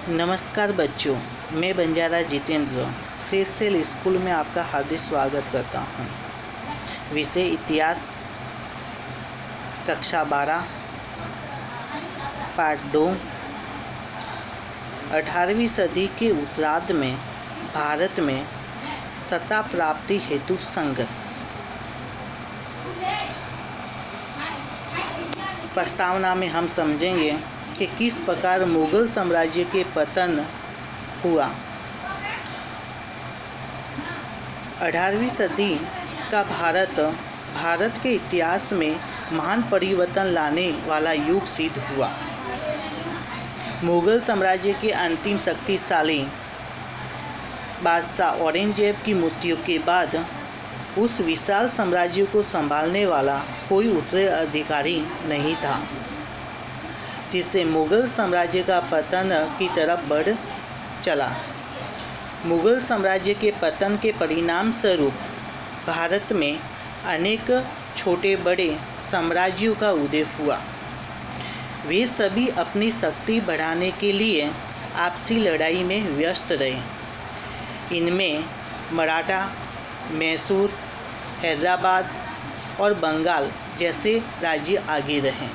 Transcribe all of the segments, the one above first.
नमस्कार बच्चों, मैं बंजारा जितेंद्र सेल स्कूल में आपका हार्दिक स्वागत करता हूँ। विषय इतिहास, कक्षा 12, पार्ट 2। 18वीं सदी के उत्तरार्ध में भारत में सत्ता प्राप्ति हेतु संघर्ष। प्रस्तावना में हम समझेंगे कि किस प्रकार मुगल साम्राज्य के पतन हुआ। 18वीं सदी का भारत के इतिहास में महान परिवर्तन लाने वाला युग सिद्ध हुआ। मुगल साम्राज्य के अंतिम शक्तिशाली बादशाह औरंगजेब की मृत्यु के बाद उस विशाल साम्राज्य को संभालने वाला कोई उत्तराधिकारी नहीं था, जिससे मुगल साम्राज्य का पतन की तरफ बढ़ चला। मुगल साम्राज्य के पतन के परिणाम स्वरूप भारत में अनेक छोटे बड़े साम्राज्यों का उदय हुआ। वे सभी अपनी शक्ति बढ़ाने के लिए आपसी लड़ाई में व्यस्त रहे। इनमें मराठा, मैसूर, हैदराबाद और बंगाल जैसे राज्य आगे रहे।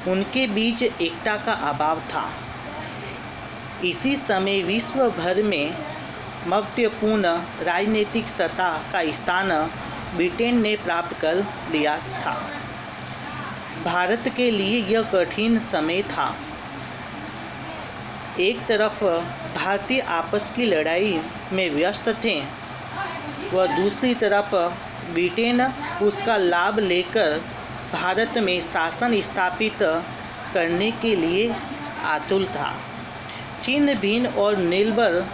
उनके बीच एकता का अभाव था। इसी समय विश्व भर में महत्वपूर्ण राजनीतिक सत्ता का स्थान ब्रिटेन ने प्राप्त कर लिया था। भारत के लिए यह कठिन समय था। एक तरफ भारतीय आपस की लड़ाई में व्यस्त थे, वह दूसरी तरफ ब्रिटेन उसका लाभ लेकर भारत में शासन स्थापित करने के लिए आतुर था। छिन्न भिन्न और निर्बल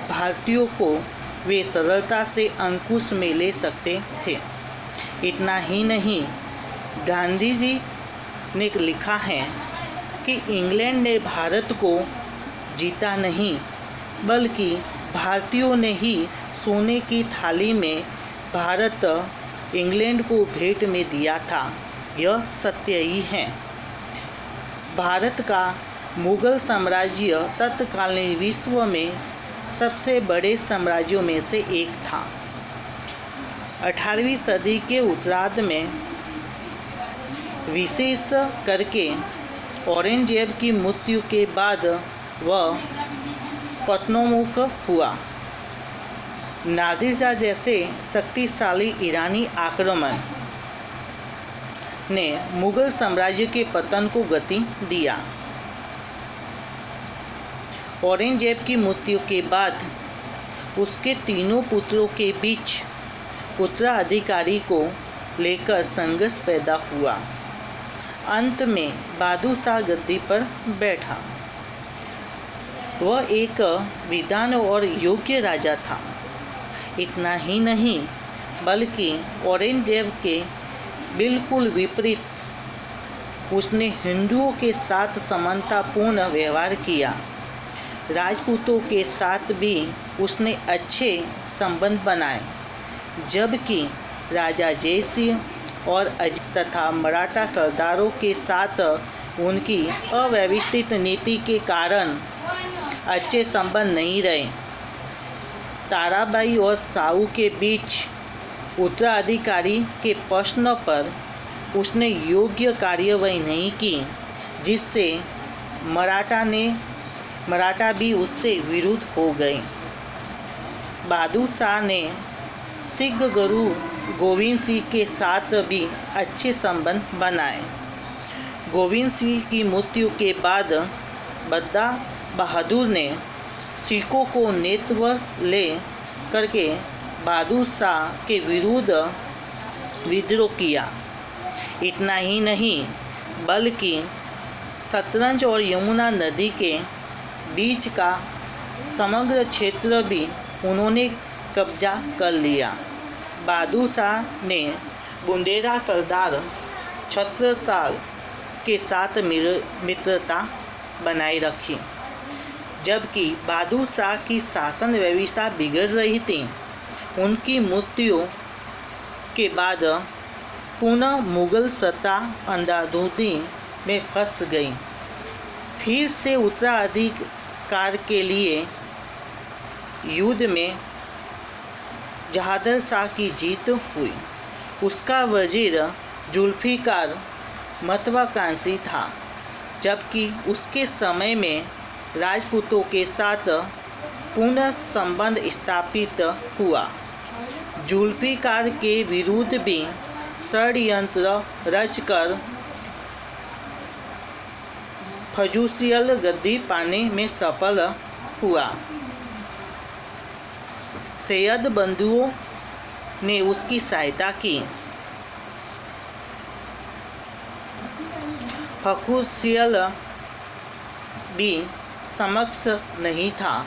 भारतीयों को वे सरलता से अंकुश में ले सकते थे। इतना ही नहीं, गांधी जी ने लिखा है कि इंग्लैंड ने भारत को जीता नहीं, बल्कि भारतीयों ने ही सोने की थाली में भारत इंग्लैंड को भेंट में दिया था। यह सत्य ही है। भारत का मुगल साम्राज्य तत्कालीन विश्व में सबसे बड़े साम्राज्यों में से एक था। 18वीं सदी के उत्तरार्ध में विशेष करके औरंगजेब की मृत्यु के बाद वह पतनोन्मुख हुआ। नादिर शाह जैसे शक्तिशाली ईरानी आक्रमण ने मुगल साम्राज्य के पतन को गति दिया। औरंगजेब की मृत्यु के बाद उसके तीनों पुत्रों के बीच उत्तराधिकारी को लेकर संघर्ष पैदा हुआ। अंत में बहादुर शाह गद्दी पर बैठा। वह एक विद्वान और योग्य राजा था। इतना ही नहीं, बल्कि औरंगजेब के बिल्कुल विपरीत उसने हिंदुओं के साथ समानतापूर्ण व्यवहार किया। राजपूतों के साथ भी उसने अच्छे संबंध बनाए, जबकि राजा जयसिंह और अजय तथा मराठा सरदारों के साथ उनकी अव्यवस्थित नीति के कारण अच्छे संबंध नहीं रहे। ताराबाई और साहू के बीच उत्तराधिकारी के प्रश्न पर उसने योग्य कार्यवाही नहीं की, जिससे मराठा भी उससे विरुद्ध हो गए। बहादुर शाह ने सिख गुरु गोविंद सिंह के साथ भी अच्छे संबंध बनाए। गोविंद सिंह की मृत्यु के बाद बद्दा बहादुर ने सिखों को नेतृत्व ले करके बहादुर शाह के विरुद्ध विद्रोह किया। इतना ही नहीं, बल्कि सतलज और यमुना नदी के बीच का समग्र क्षेत्र भी उन्होंने कब्जा कर लिया। बहादुर शाह ने बुंदेला सरदार छत्रसाल के साथ मित्रता बनाए रखी, जबकि बहादुर शाह की शासन व्यवस्था बिगड़ रही थी। उनकी मृत्यु के बाद पुनः मुगल सत्ता अंधाधुंधी में फंस गई। फिर से कार के लिए युद्ध में जहादर शाह की जीत हुई। उसका वजीर जुल्फिकार महत्वाकांक्षी था, जबकि उसके समय में राजपूतों के साथ पुनः संबंध स्थापित हुआ। जुल्फिकार के विरुद्ध भी षड्यंत्र रचकर फजूसियल गद्दी पाने में सफल हुआ। सैयद बंधुओं ने उसकी सहायता की। फजूसियल भी समक्ष नहीं था।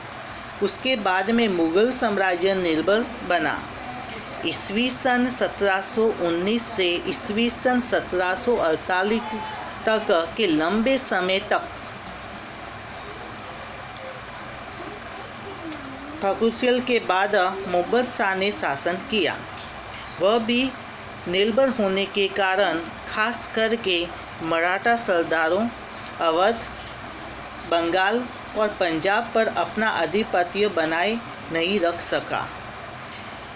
उसके बाद में मुगल साम्राज्य निर्बल बना। ईस्वी सन 1719 से ईस्वी सन 1748 तक के लंबे समय तक फजूसियल के बाद मुगल शाह ने शासन किया। वह भी निर्बल होने के कारण खास करके मराठा सरदारों अवध, बंगाल और पंजाब पर अपना आधिपत्य बनाए नहीं रख सका।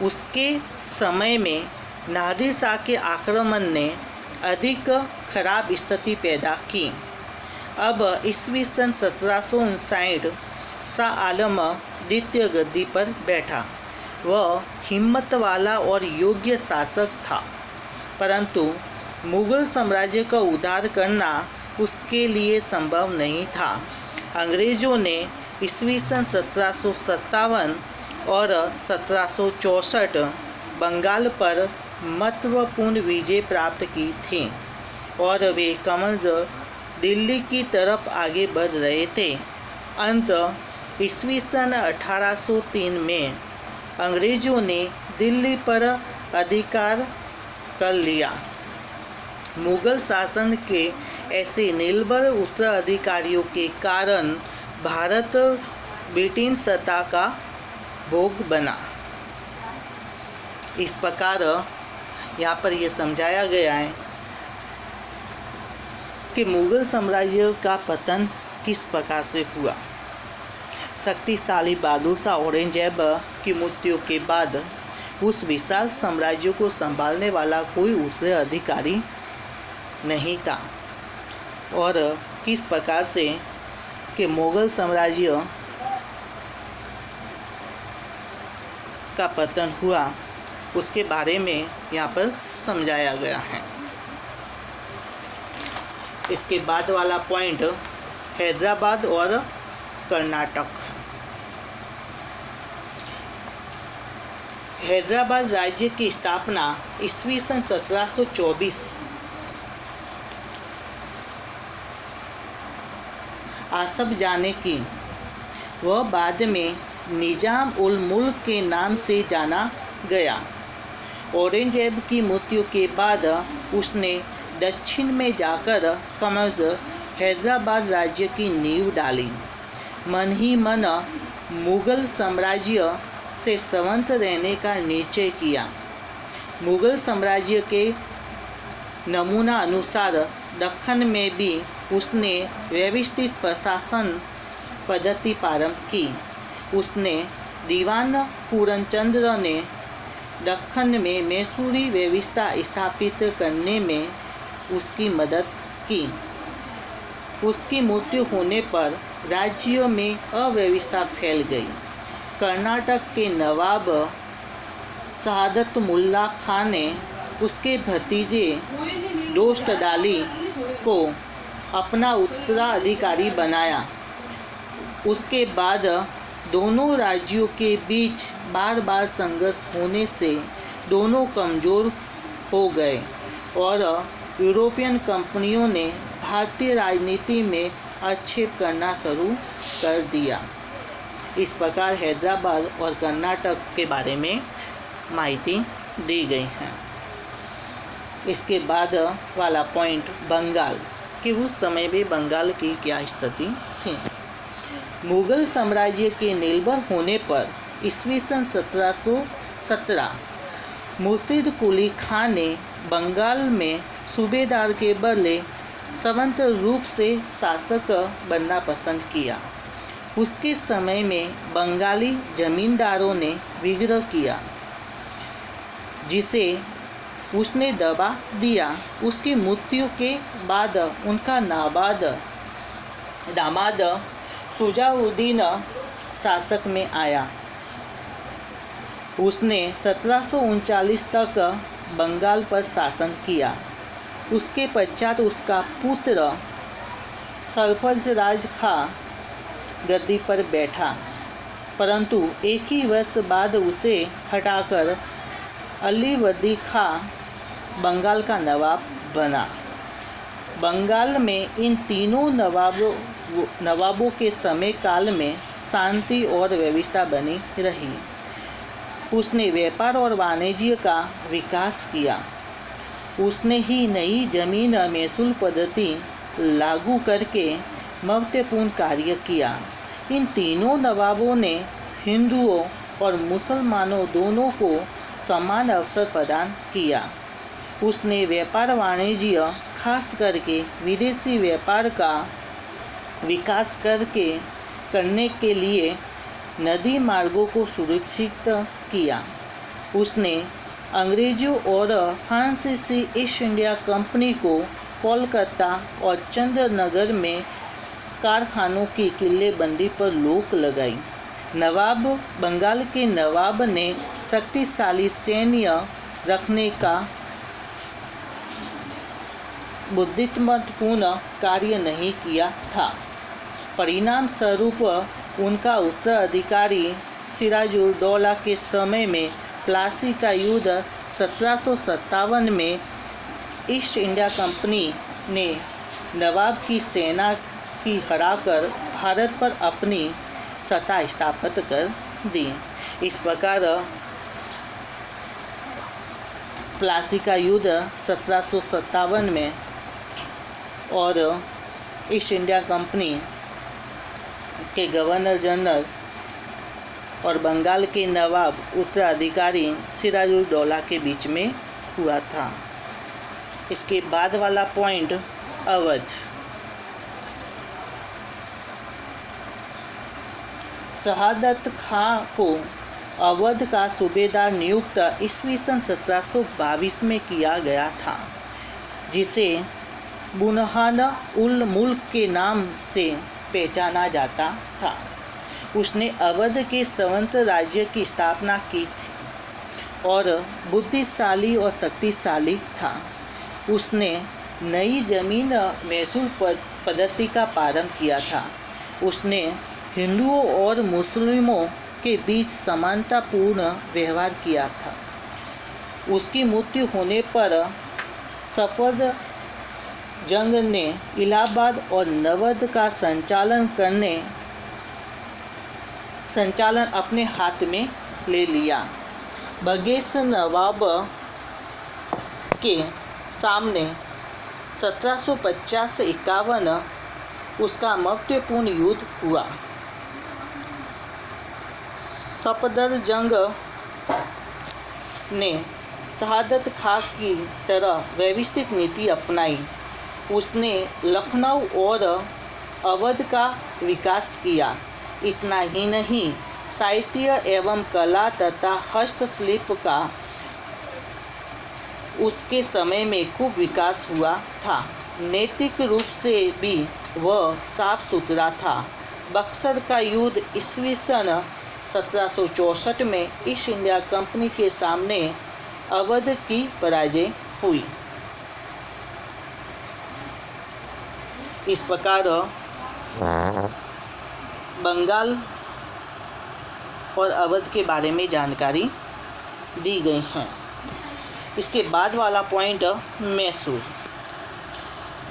उसके समय में नादिर शाह के आक्रमण ने अधिक खराब स्थिति पैदा की। अब ईस्वी सन 1759 शाह आलम द्वितीय गद्दी पर बैठा। वह हिम्मत वाला और योग्य शासक था, परंतु मुगल साम्राज्य का उद्धार करना उसके लिए संभव नहीं था। अंग्रेज़ों ने ईस्वी सन 1757 और 1764 बंगाल पर महत्वपूर्ण विजय प्राप्त की थी और वे क्रमश दिल्ली की तरफ आगे बढ़ रहे थे। अंत ईस्वी सन 1803 में अंग्रेज़ों ने दिल्ली पर अधिकार कर लिया। मुगल शासन के ऐसे निर्बल उत्तराधिकारियों के कारण भारत ब्रिटिश सत्ता का भोग बना। इस प्रकार यहाँ पर यह समझाया गया है कि मुगल साम्राज्य का पतन किस प्रकार से हुआ। शक्तिशाली बहादुर शाह औरंगजेब की मृत्यु के बाद उस विशाल साम्राज्य को संभालने वाला कोई उत्तराधिकारी नहीं था और किस प्रकार से कि मुगल साम्राज्य का पतन हुआ उसके बारे में यहाँ पर समझाया गया है। इसके बाद वाला पॉइंट हैदराबाद और कर्नाटक। हैदराबाद राज्य की स्थापना ईस्वी सन 1724 आसफ जाने की। वह बाद में निजाम उल मुल्क के नाम से जाना गया। औरंगजेब की मृत्यु के बाद उसने दक्षिण में जाकर क्रमश हैदराबाद राज्य की नींव डाली। मन ही मन मुगल साम्राज्य से संबंध रहने का निश्चय किया। मुगल साम्राज्य के नमूना अनुसार दक्कन में भी उसने व्यवस्थित प्रशासन पद्धति प्रारंभ की। उसने दीवान पूर्णचंद्र ने दक्कन में मैसूरी व्यवस्था स्थापित करने में उसकी मदद की। उसकी मृत्यु होने पर राज्य में अव्यवस्था फैल गई। कर्नाटक के नवाब शहादत मुल्ला खान ने उसके भतीजे दोस्त अली को अपना उत्तराधिकारी बनाया। उसके बाद दोनों राज्यों के बीच बार बार संघर्ष होने से दोनों कमज़ोर हो गए और यूरोपियन कंपनियों ने भारतीय राजनीति में हस्तक्षेप करना शुरू कर दिया। इस प्रकार हैदराबाद और कर्नाटक के बारे में माहिती दी गई है। इसके बाद वाला पॉइंट बंगाल कि उस समय भी बंगाल की क्या स्थिति थी। मुगल साम्राज्य के निर्बल होने पर ईस्वी सन 1717 मुर्शिद कुली खान ने बंगाल में सूबेदार के बदले स्वतंत्र रूप से शासक बनना पसंद किया। उसके समय में बंगाली जमींदारों ने विद्रोह किया, जिसे उसने दबा दिया। उसकी मृत्यु के बाद उनका दामाद शुजाउद्दीन शासक में आया। उसने 1739 तक बंगाल पर शासन किया। उसके पश्चात उसका पुत्र सरफराज खां गद्दी पर बैठा, परंतु एक ही वर्ष बाद उसे हटाकर अलीवर्दी खां बंगाल का नवाब बना। बंगाल में इन तीनों नवाबों के समय काल में शांति और व्यवस्था बनी रही। उसने व्यापार और वाणिज्य का विकास किया। उसने ही नई जमीन महसूल पद्धति लागू करके महत्वपूर्ण कार्य किया। इन तीनों नवाबों ने हिंदुओं और मुसलमानों दोनों को समान अवसर प्रदान किया। उसने व्यापार वाणिज्य खास करके विदेशी व्यापार का विकास करने के लिए नदी मार्गों को सुरक्षित किया। उसने अंग्रेजों और फ्रांसीसी ईस्ट इंडिया कंपनी को कोलकाता और चंद्रनगर में कारखानों की किल्लेबंदी पर रोक लगाई। बंगाल के नवाब ने शक्तिशाली सैन्य रखने का बुद्धिमत्तापूर्ण कार्य नहीं किया था। परिणाम स्वरूप उनका उत्तराधिकारी सिराजुद्दौला के समय में प्लासी का युद्ध 1757 में ईस्ट इंडिया कंपनी ने नवाब की सेना की हराकर भारत पर अपनी सत्ता स्थापित कर दी। इस प्रकार प्लासी का युद्ध 1757 में और ईस्ट इंडिया कंपनी के गवर्नर जनरल और बंगाल के नवाब उत्तराधिकारी सिराजुद्दौला के बीच में हुआ था। इसके बाद वाला पॉइंट अवध। शहादत खां को अवध का सूबेदार नियुक्त ईस्वी सन 1722 में किया गया था, जिसे बुरहान उल मुल्क के नाम से पहचाना जाता था। उसने अवध के संवत राज्य की स्थापना की थी और बुद्धिशाली और शक्तिशाली था। उसने नई जमीन महसूल पद्धति का प्रारंभ किया था। उसने हिंदुओं और मुस्लिमों के बीच समानतापूर्ण व्यवहार किया था। उसकी मृत्यु होने पर सफदरजंग ने इलाहाबाद और नवद का संचालन अपने हाथ में ले लिया। बगेश नवाब के सामने 1750-51 उसका महत्वपूर्ण युद्ध हुआ। सफदरजंग ने शहादत खां की तरह व्यवस्थित नीति अपनाई। उसने लखनऊ और अवध का विकास किया। इतना ही नहीं, साहित्य एवं कला तथा हस्तशिल्प का उसके समय में खूब विकास हुआ था। नैतिक रूप से भी वह साफ सुथरा था। बक्सर का युद्ध ईस्वी सन 1764 में ईस्ट इंडिया कंपनी के सामने अवध की पराजय हुई। इस प्रकार बंगाल और अवध के बारे में जानकारी दी गई है। इसके बाद वाला पॉइंट मैसूर।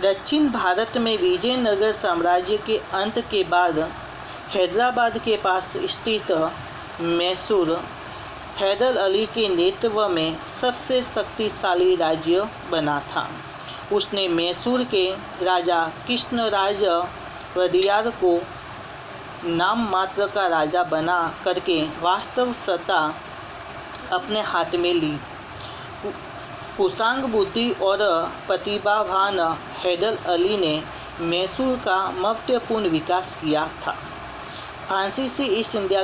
दक्षिण भारत में विजयनगर साम्राज्य के अंत के बाद हैदराबाद के पास स्थित मैसूर हैदर अली के नेतृत्व में सबसे शक्तिशाली राज्य बना था। उसने मैसूर के राजा कृष्णराज वडियार को नाम मात्र का राजा बना करके वास्तव सत्ता अपने हाथ में ली। कुशांग बुद्धि और प्रतिभावान हैदर अली ने मैसूर का महत्वपूर्ण विकास किया था। फ्रांसीसी ईस्ट इंडिया